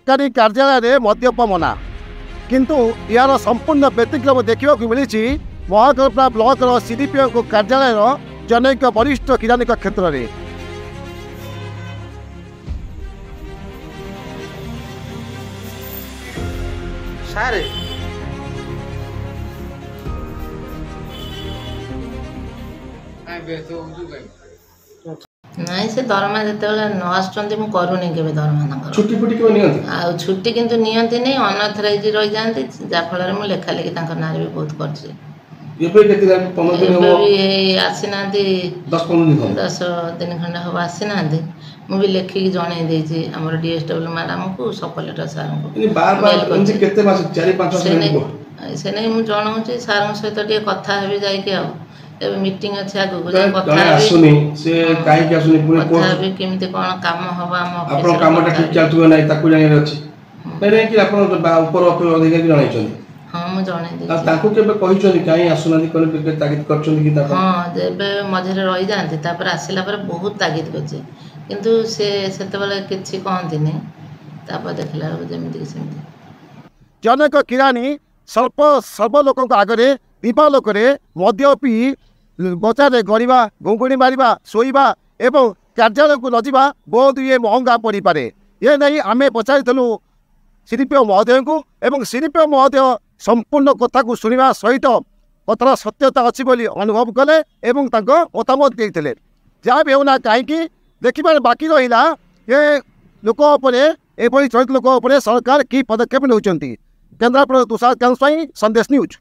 सरकारी कार्यालय में मद्यप मना किंतु यार संपूर्ण व्यतिक्रम देखा मिली महाकल्पना ब्लॉक सीडीपीओ कार्यालय जनैक वरिष्ठ किरानिक क्षेत्र में। नहीं से दरमा जिते न आसुँच करूनी के दरमा छुट्टी फुटी आ छुट्टी किंतु नियंती नहीं अनअथराइज रही जाती जहाँफल मुझे लेखा लेखि ना भी बहुत कर आसी ना 10 दिन खंडे हम आसी ना मुझे लेखिक जनई आम डीएसडब्ल्यू मैडम को सब कलेक्टर सार से नहीं मुझे जनाऊँ सार सहित टे कथा जा मीटिंग अच्छे आगू केमी कौन कम हम हाँ मुझे हाँ जब मझे रही जाती आसला बहुत तागिद कर किंतु से किसी कहती नहीं देखला जमी जनक किरानी सर्व लोक आगे दीपा लोक मद्य पी बचारे गड़वा घुंगुड़ी मारिबा शोइबा एवं कार्यालय को नजिबा बहुत ये महंगा पड़ पारे ये नहीं आम पचारूँ सीडीपीओ महोदय को एवं सीडीपीओ महोदय संपूर्ण कथा को शुणा सहित कथार सत्यता अच्छी बोली अनुभव कले एवं मतामत देते जहाँ भी होना कहीं देखिबार बाकी रहा ये लोक एभली चरित लोक सरकार कि पदक्षेप नौकरी। केन्द्रापड़ा तुषार कांत स्वाई संदेश न्यूज।